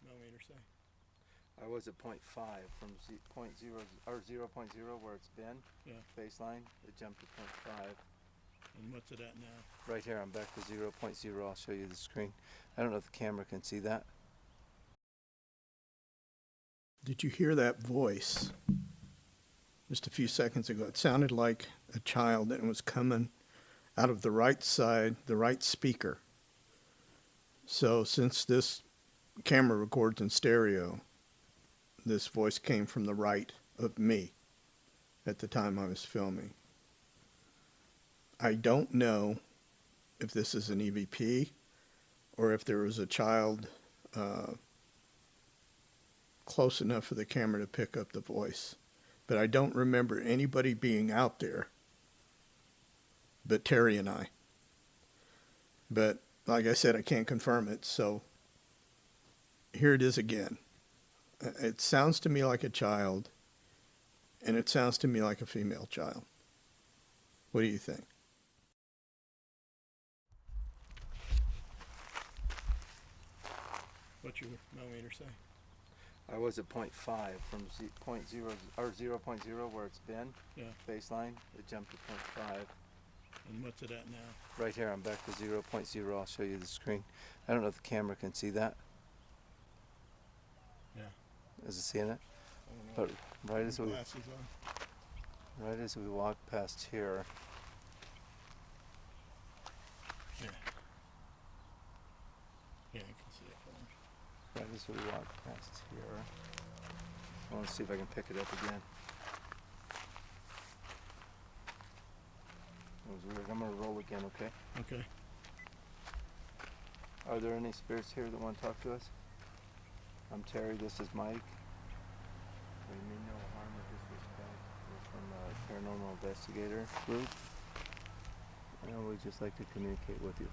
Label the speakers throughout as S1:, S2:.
S1: millimeter say?
S2: I was at 0.5 from 0.0 or 0.0 where it's been.
S1: Yeah.
S2: Baseline. It jumped to 0.5.
S1: And what's it at now?
S2: Right here, I'm back to 0.0. I'll show you the screen. I don't know if the camera can see that.
S3: Did you hear that voice just a few seconds ago? It sounded like a child, and it was coming out of the right side, the right speaker. So since this camera records in stereo, this voice came from the right of me at the time I was filming. I don't know if this is an EVP or if there was a child close enough for the camera to pick up the voice. But I don't remember anybody being out there but Terry and I. But like I said, I can't confirm it, so here it is again. It sounds to me like a child, and it sounds to me like a female child. What do you think?
S1: What's your millimeter say?
S2: I was at 0.5 from 0.0 or 0.0 where it's been.
S1: Yeah.
S2: Baseline. It jumped to 0.5.
S1: And what's it at now?
S2: Right here, I'm back to 0.0. I'll show you the screen. I don't know if the camera can see that.
S1: Yeah.
S2: Is it seeing it?
S1: I don't know.
S2: But right as we
S1: Glasses on.
S2: right as we walk past here,
S1: Yeah. Yeah, I can see it.
S2: right as we walk past here, I want to see if I can pick it up again. It was weird. I'm gonna roll again, okay?
S1: Okay.
S2: Are there any spirits here that want to talk to us? I'm Terry. This is Mike. We mean no harm or disrespect. We're from a paranormal investigator group, and we'd just like to communicate with you.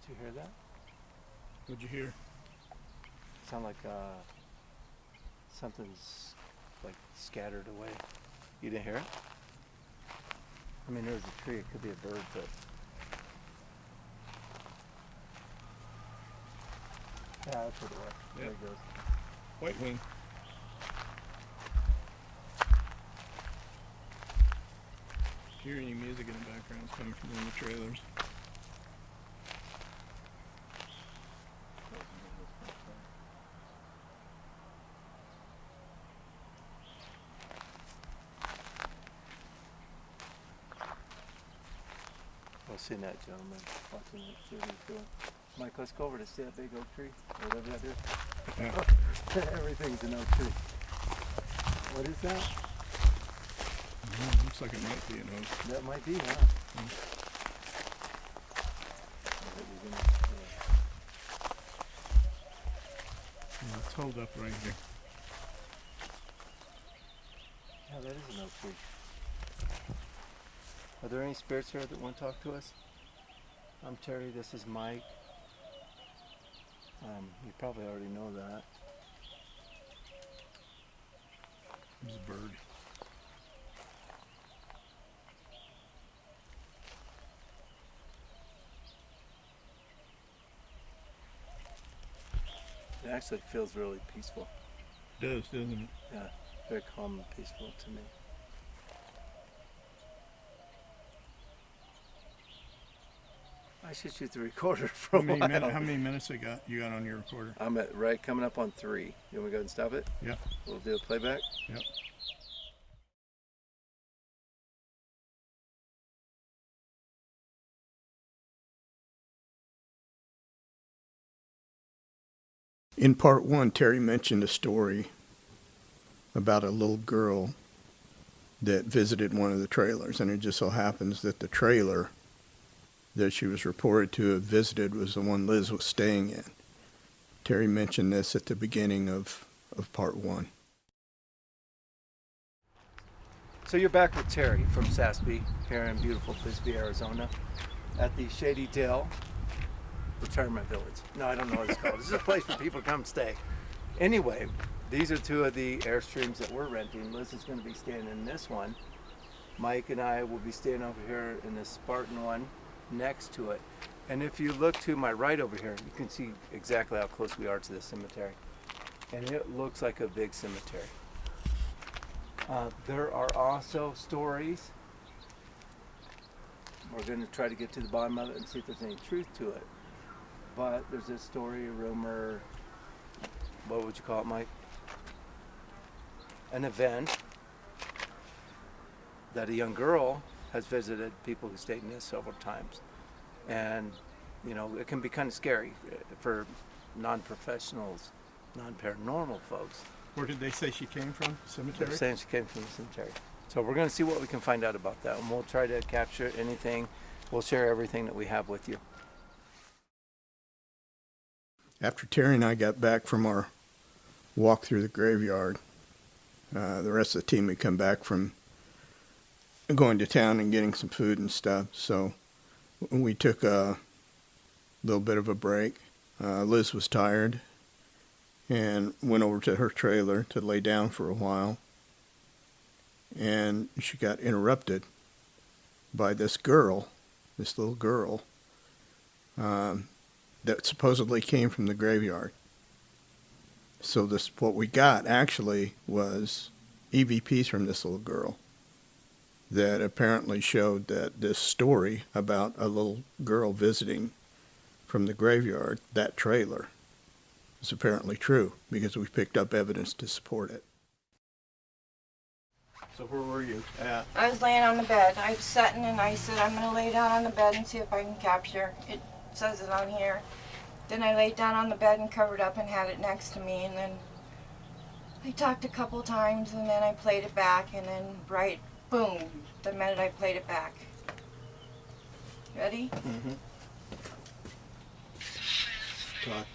S2: Did you hear that?
S1: What'd you hear?
S2: Sound like something's like scattered away. You didn't hear it? I mean, there's a tree. It could be a bird, but yeah, that's what it was. There
S1: Yep.
S2: it goes.
S1: White wing. Hear any music in the background? It's coming from one of the trailers.
S2: Well, seen that gentleman watching that tree he's doing. Mike, let's go over to see that big oak tree, or whatever that is.
S1: Yeah.
S2: Everything's an oak tree. What is that?
S1: Looks like it might be an oak.
S2: That might be, huh?
S1: Yeah, it's holed up right here.
S2: Yeah, that is an oak tree. Are there any spirits here that want to talk to us? I'm Terry, this is Mike. You probably already know that.
S1: There's a bird.
S2: It actually feels really peaceful.
S1: It does, doesn't it?
S2: Yeah, very calm and peaceful to me. I should shoot the recorder for a while.
S1: How many minutes you got on your recorder?
S2: I'm at right coming up on 3. You want me to go ahead and stop it?
S1: Yeah.
S2: We'll do a playback.
S1: Yep.
S3: In part one, Terry mentioned a story about a little girl that visited one of the trailers, and it just so happens that the trailer that she was reported to have visited was the one Liz was staying in. Terry mentioned this at the beginning of part one.
S2: So you're back with Terry from SASPI here in beautiful Bisbee, Arizona, at the Shady Dell Retirement Village. No, I don't know what it's called. This is a place for people to come stay. Anyway, these are two of the Airstreams that we're renting. Liz is going to be staying in this one. Mike and I will be staying over here in the Spartan one next to it. And if you look to my right over here, you can see exactly how close we are to the cemetery. And it looks like a big cemetery. There are also stories. We're going to try to get to the bottom of it and see if there's any truth to it. But there's a story, a rumor, what would you call it, Mike? An event that a young girl has visited people who stayed in this several times. And, you know, it can be kind of scary for non-professionals, non-paranormal folks.
S3: Where did they say she came from? Cemetery?
S2: They're saying she came from the cemetery. So we're going to see what we can find out about that. And we'll try to capture anything. We'll share everything that we have with you.
S3: After Terry and I got back from our walk through the graveyard, the rest of the team had come back from going to town and getting some food and stuff. So we took a little bit of a break. Liz was tired and went over to her trailer to lay down for a while. And she got interrupted by this girl, this little girl, that supposedly came from the graveyard. So what we got actually was EVPs from this little girl that apparently showed that this story about a little girl visiting from the graveyard, that trailer, is apparently true because we picked up evidence to support it. So where were you at?
S4: I was laying on the bed. I was sitting and I said, I'm going to lay down on the bed and see if I can capture. It says it on here. Then I laid down on the bed and covered up and had it next to me. And then I talked a couple times and then I played it back. And then right, boom, the minute I played it back. Ready?
S3: Mm-hmm. Talk.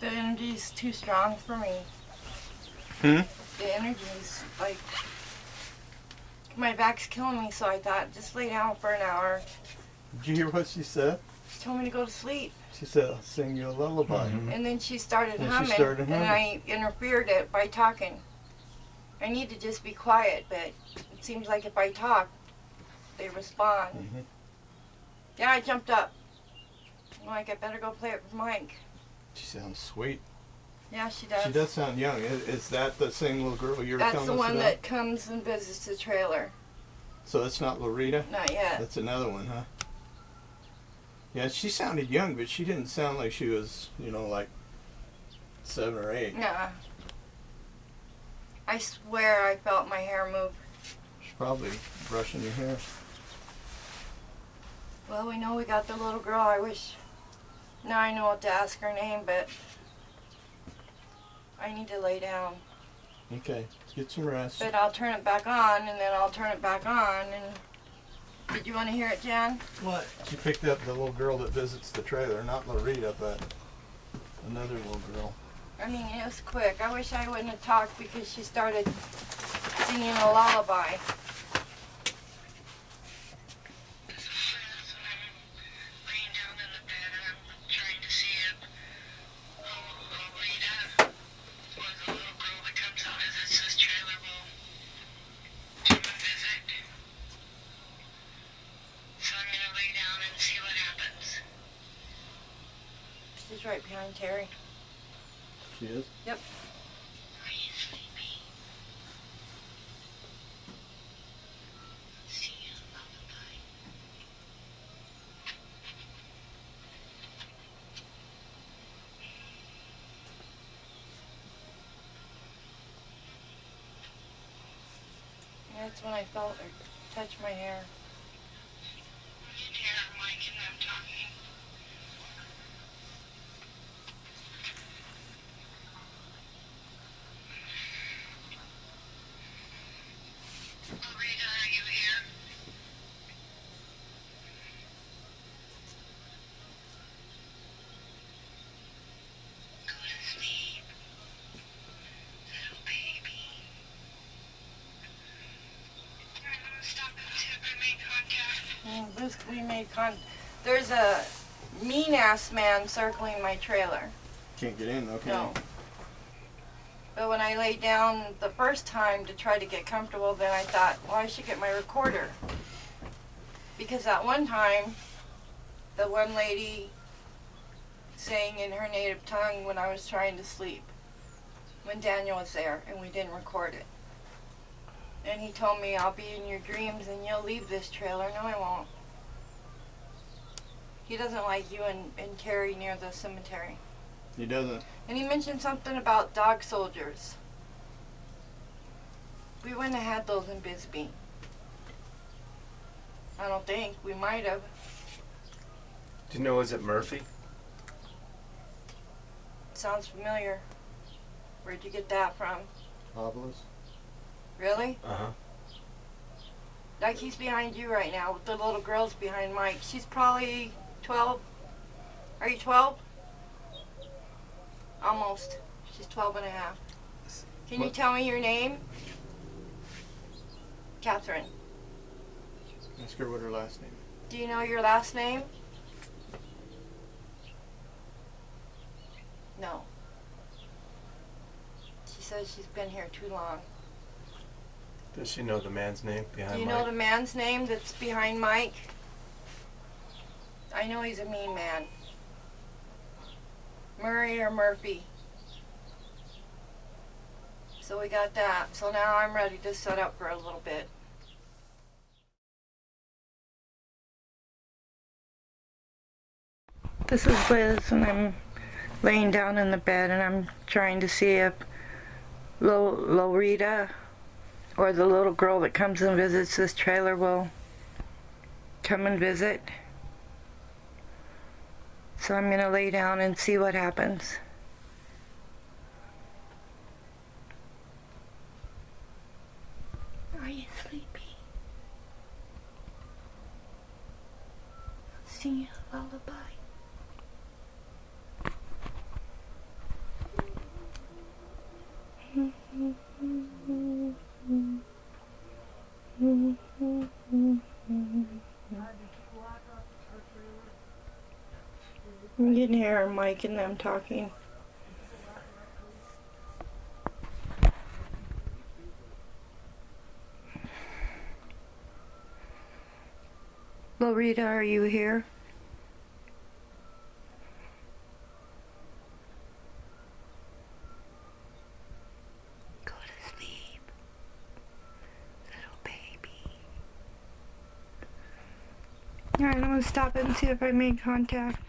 S4: The energy's too strong for me.
S3: Hmm?
S4: The energy's like, my back's killing me, so I thought, just lay down for an hour.
S3: Did you hear what she said?
S4: She told me to go to sleep.
S3: She said, I'll sing you a lullaby.
S4: And then she started
S3: And she
S4: humming,
S3: started humming.
S4: and I interfered it by talking. I need to just be quiet, but it seems like if I talk, they respond.
S3: Mhm.
S4: Yeah, I jumped up. I'm like, I better go play it with Mike.
S3: She sounds sweet.
S4: Yeah, she does.
S3: She does sound young. Is that the same little girl you were
S4: That's
S3: telling
S4: the
S3: us
S4: one
S3: about?
S4: that comes and visits the trailer.
S3: So that's not Loretta?
S4: Not yet.
S3: That's another one, huh? Yeah, she sounded young, but she didn't sound like she was, like 7 or 8.
S4: Nuh-uh. I swear I felt my hair move.
S3: She's probably brushing your hair.
S4: Well, we know we got the little girl. I wish. Now I know what to ask her name, but I need to lay down.
S3: Okay, get some rest.
S4: But I'll turn it back on, and then I'll turn it back on. And did you want to hear it, Jan?
S3: What? She picked up the little girl that visits the trailer, not Loretta, but another little girl.
S4: I mean, it was quick. I wish I wouldn't have talked because she started singing a lullaby. behind Terry.
S2: She is?
S4: Yep. That's when I felt her touch my hair. We made There's a mean-ass man circling my trailer.
S3: Can't get in, okay.
S4: No. But when I laid down the first time to try to get comfortable, then I thought, well, I should get my recorder. Because that one time, the one lady sang in her native tongue when I was trying to sleep, when Daniel was there, and we didn't record it. And he told me, I'll be in your dreams and you'll leave this trailer. No, I won't. He doesn't like you and Terry near the cemetery.
S3: He doesn't.
S4: And he mentioned something about dog soldiers. We wouldn't have had those in Bisbee. I don't think. We might have.
S2: Do you know, was it Murphy?
S4: Sounds familiar. Where'd you get that from?
S2: Obelisk?
S4: Really?
S2: Uh-huh.
S4: Like he's behind you right now with the little girl's behind Mike. She's probably 12. Are you 12? Almost. She's 12 and a half. Can you tell me your name? Catherine.
S3: Ask her what her last name is.
S4: Do you know your last name? No. She says she's been here too long.
S2: Does she know the man's name behind
S4: Do you
S2: Mike?
S4: know the man's name that's behind Mike? I know he's a mean man. Murray or Murphy. So we got that. So now I'm ready to set up for a little bit. This is Liz, and I'm laying down in the bed, and I'm trying to see if Loretta or the little girl that comes and visits this trailer will come and visit. So I'm gonna lay down and see what happens. Are you sleepy? Sing a lullaby. You can hear Mike and them talking. Loretta, are you here? Go to sleep, little baby. Alright, I'm gonna stop it and see if I made contact.